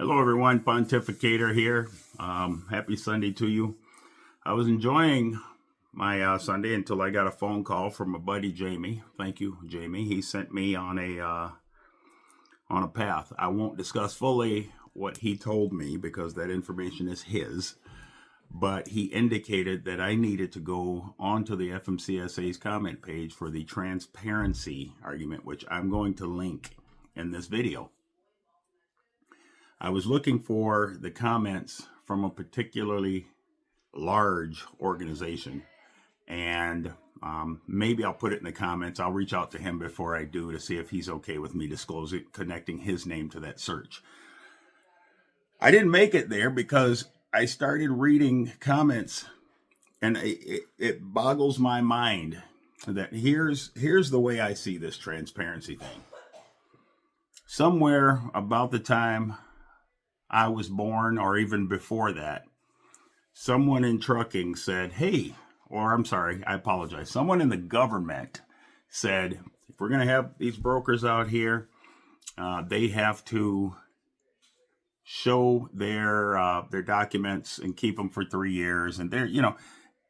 Hello, everyone. Pontificator here. Happy Sunday to you. I was enjoying my Sunday until I got a phone call from my buddy Jamie. Thank you, Jamie. He sent me on a path. I won't discuss fully what he told me because that information is his. But he indicated that I needed to go onto the FMCSA's comment page for the transparency argument, which I'm going to link in this video. I was looking for the comments from a particularly large organization, and maybe I'll put it in the comments. I'll reach out to him before I do to see if he's okay with me disclosing, connecting his name to that search. I didn't make it there because I started reading comments, and it boggles my mind that here's the way I see this transparency thing. Somewhere about the time I was born, or even before that, someone in trucking said, hey, or I'm sorry, I apologize. Someone in the government said, if we're going to have these brokers out here, they have to show their documents and keep them for 3 years. And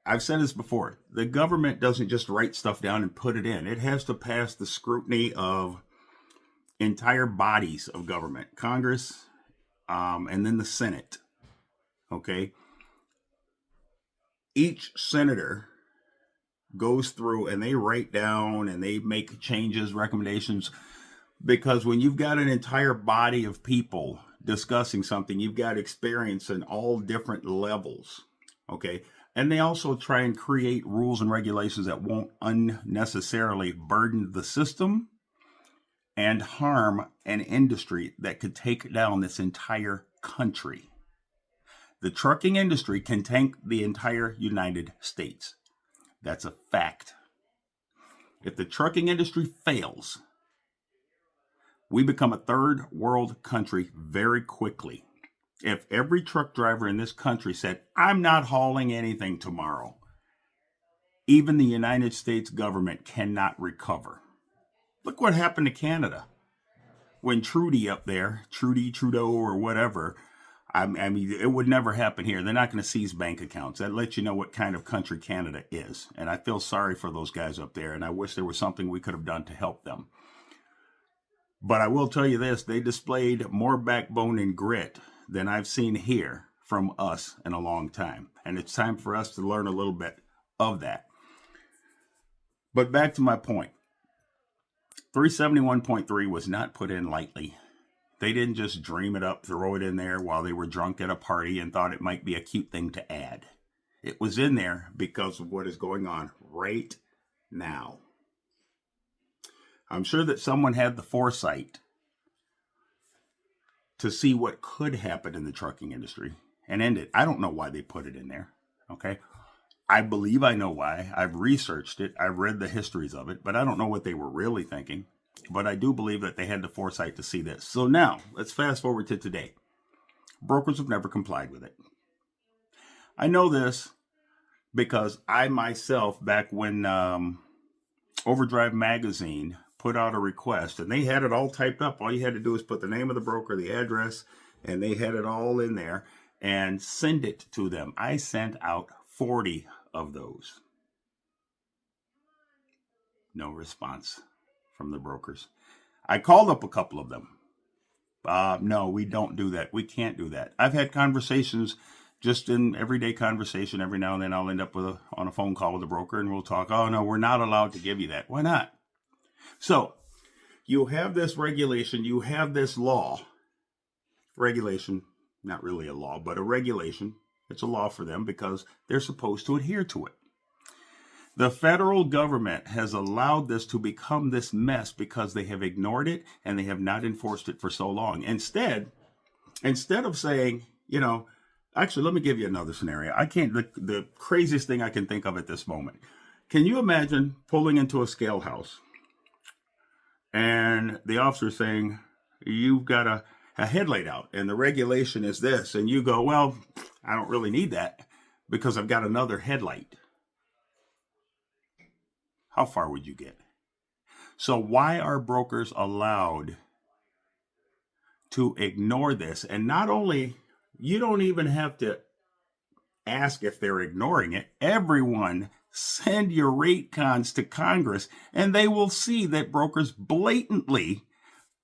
I've said this before. The government doesn't just write stuff down and put it in. It has to pass the scrutiny of entire bodies of government, Congress, and then the Senate. Okay. Each senator goes through and they write down and they make changes, recommendations, because when you've got an entire body of people discussing something, you've got experience in all different levels. Okay. And they also try and create rules and regulations that won't unnecessarily burden the system and harm an industry that could take down this entire country. The trucking industry can tank the entire United States. That's a fact. If the trucking industry fails, we become a third world country very quickly. If every truck driver in this country said, I'm not hauling anything tomorrow, even the United States government cannot recover. Look what happened to Canada. When Trudeau or whatever, I mean, it would never happen here. They're not going to seize bank accounts. That lets you know what kind of country Canada is. And I feel sorry for those guys up there, and I wish there was something we could have done to help them. But I will tell you this, they displayed more backbone and grit than I've seen here from us in a long time. And it's time for us to learn a little bit of that. But back to my point. 371.3 was not put in lightly. They didn't just dream it up, throw it in there while they were drunk at a party and thought it might be a cute thing to add. It was in there because of what is going on right now. I'm sure that someone had the foresight to see what could happen in the trucking industry and end it. I don't know why they put it in there. Okay. I believe I know why. I've researched it. I've read the histories of it, but I don't know what they were really thinking. But I do believe that they had the foresight to see this. So now, let's fast forward to today. Brokers have never complied with it. I know this because I myself, back when Overdrive Magazine put out a request, and they had it all typed up. All you had to do is put the name of the broker, the address, and they had it all in there, and send it to them. I sent out 40 of those. No response from the brokers. I called up a couple of them. No, we don't do that. We can't do that. I've had conversations, just in everyday conversation. Every now and then I'll end up on a phone call with a broker and we'll talk. Oh, no, we're not allowed to give you that. Why not? So you have this regulation. You have this law. Regulation, not really a law, but a regulation. It's a law for them because they're supposed to adhere to it. The federal government has allowed this to become this mess because they have ignored it and they have not enforced it for so long. Instead of saying, actually, let me give you another scenario. The craziest thing I can think of at this moment. Can you imagine pulling into a scale house and the officer saying, you've got a headlight out and the regulation is this, and you go, well, I don't really need that because I've got another headlight. How far would you get? So why are brokers allowed to ignore this. And not only, you don't even have to ask if they're ignoring it. Everyone send your rate cons to Congress, and they will see that brokers blatantly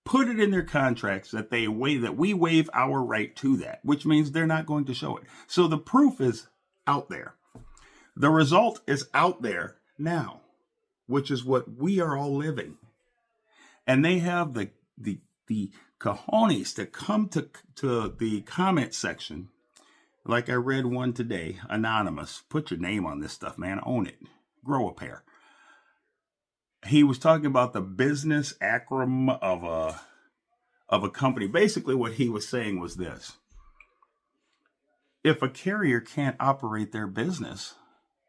put it in their contracts that we waive our right to that, which means they're not going to show it. So the proof is out there. The result is out there now, which is what we are all living. And they have the cojones to come to the comment section. Like I read one today, anonymous. Put your name on this stuff, man. Own it. Grow a pair. He was talking about the business acronym of a company. Basically, what he was saying was this: if a carrier can't operate their business,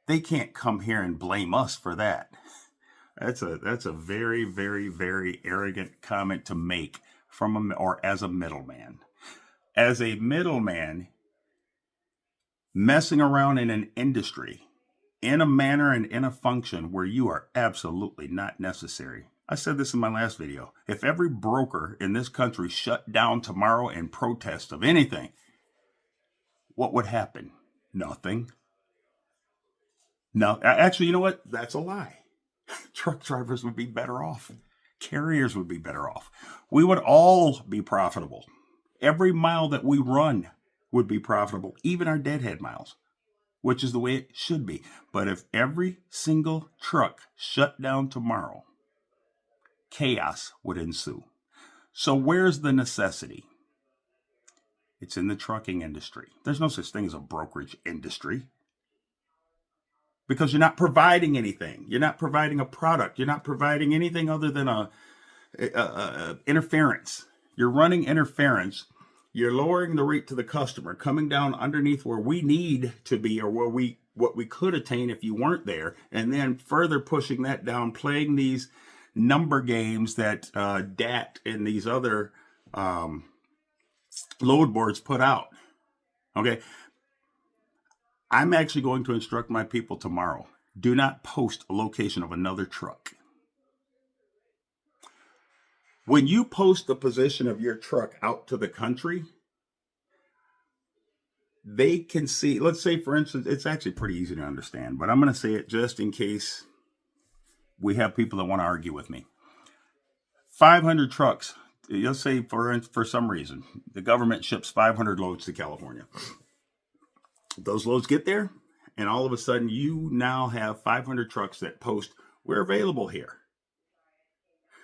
they can't come here and blame us for that. That's a very, very, very arrogant comment to make as a middleman. As a middleman, messing around in an industry in a manner and in a function where you are absolutely not necessary. I said this in my last video. If every broker in this country shut down tomorrow in protest of anything, what would happen? Nothing. No, actually, you know what? That's a lie. Truck drivers would be better off. Carriers would be better off. We would all be profitable. Every mile that we run would be profitable, even our deadhead miles, which is the way it should be. But if every single truck shut down tomorrow, chaos would ensue. So where's the necessity? It's in the trucking industry. There's no such thing as a brokerage industry, because you're not providing anything. You're not providing a product. You're not providing anything other than a interference. You're running interference. You're lowering the rate to the customer, coming down underneath where we need to be, or what we could attain if you weren't there, and then further pushing that down, playing these number games that DAT and these other load boards put out. Okay. I'm actually going to instruct my people tomorrow. Do not post a location of another truck. When you post the position of your truck out to the country, they can see, let's say, for instance, it's actually pretty easy to understand, but I'm going to say it just in case we have people that want to argue with me. 500 trucks. Let's say for some reason, the government ships 500 loads to California. Those loads get there, and all of a sudden you now have 500 trucks that post, we're available here.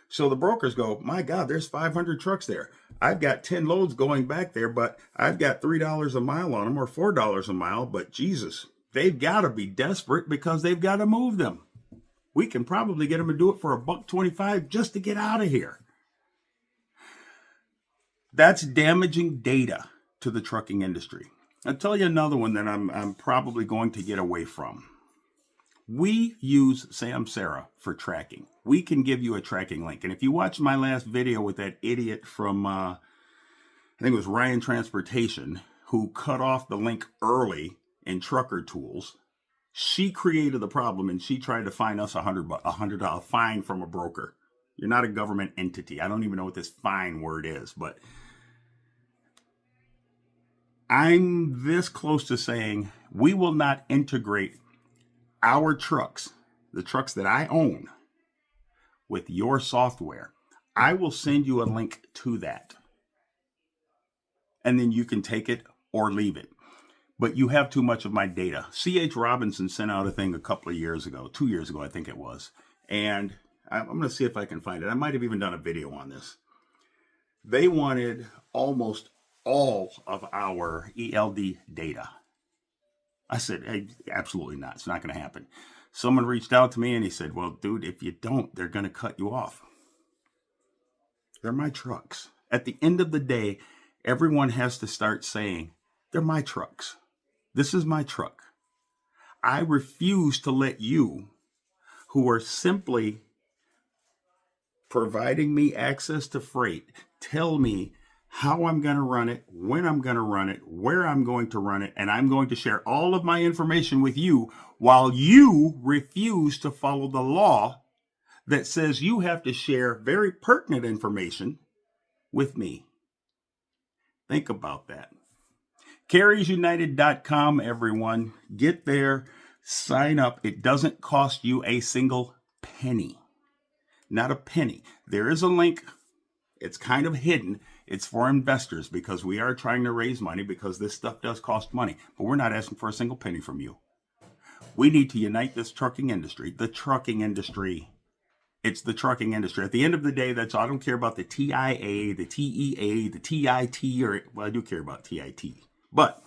So the brokers go, my God, there's 500 trucks there. I've got 10 loads going back there, but I've got $3 a mile on them, or $4 a mile. But Jesus, they've got to be desperate because they've got to move them. We can probably get them to do it for $1.25 just to get out of here. That's damaging data to the trucking industry. I'll tell you another one that I'm probably going to get away from. We use Samsara for tracking. We can give you a tracking link. And if you watch my last video with that idiot from, I think it was Ryan Transportation, who cut off the link early in Trucker Tools, she created the problem, and she tried to fine us $100 fine from a broker. You're not a government entity. I don't even know what this fine word is, but I'm this close to saying we will not integrate our trucks, the trucks that I own, with your software. I will send you a link to that, and then you can take it or leave it. But you have too much of my data. C.H. Robinson sent out a thing a couple of years ago, 2 years ago, I think it was. And I'm going to see if I can find it. I might have even done a video on this. They wanted almost all of our ELD data. I said, hey, absolutely not. It's not going to happen. Someone reached out to me and he said, well, dude, if you don't, they're going to cut you off. They're my trucks. At the end of the day, everyone has to start saying, they're my trucks. This is my truck. I refuse to let you, who are simply providing me access to freight, tell me how I'm going to run it, when I'm going to run it, where I'm going to run it, and I'm going to share all of my information with you while you refuse to follow the law that says you have to share very pertinent information with me. Think about that. carriersunited.com, everyone. Get there, sign up. It doesn't cost you a single penny. Not a penny. There is a link. It's kind of hidden. It's for investors because we are trying to raise money because this stuff does cost money. But we're not asking for a single penny from you. We need to unite this trucking industry. The trucking industry. It's the trucking industry. At the end of the day, that's all. I don't care about the TIA, the TEA, the TIT, or, well, I do care about TIT. But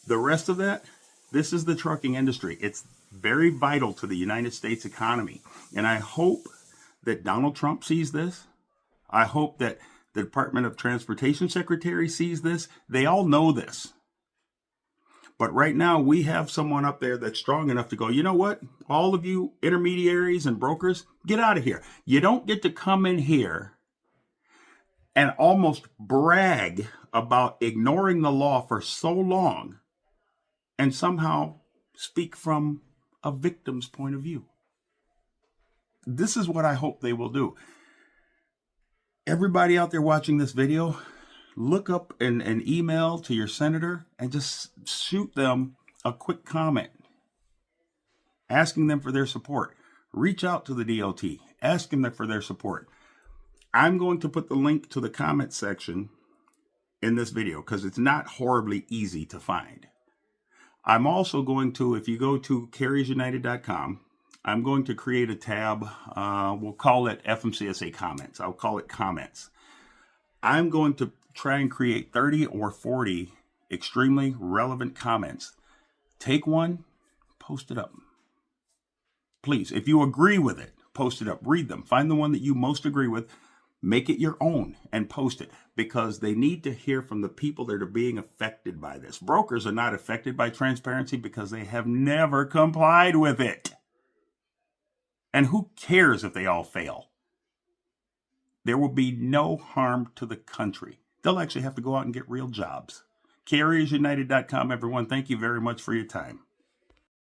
the rest of that, this is the trucking industry. It's very vital to the United States economy. And I hope that Donald Trump sees this. I hope that the Department of Transportation Secretary sees this. They all know this. But right now, we have someone up there that's strong enough to go, you know what? All of you intermediaries and brokers, get out of here. You don't get to come in here and almost brag about ignoring the law for so long and somehow speak from a victim's point of view. This is what I hope they will do. Everybody out there watching this video, look up an email to your senator and just shoot them a quick comment asking them for their support. Reach out to the DOT, ask them for their support. I'm going to put the link to the comment section in this video because it's not horribly easy to find. I'm also going to, if you go to carriersunited.com, I'm going to create a tab. We'll call it FMCSA comments. I'll call it comments. I'm going to try and create 30 or 40 extremely relevant comments. Take one, post it up. Please, if you agree with it, post it up. Read them. Find the one that you most agree with. Make it your own and post it because they need to hear from the people that are being affected by this. Brokers are not affected by transparency because they have never complied with it. And who cares if they all fail? There will be no harm to the country. They'll actually have to go out and get real jobs. carriersunited.com, everyone. Thank you very much for your time.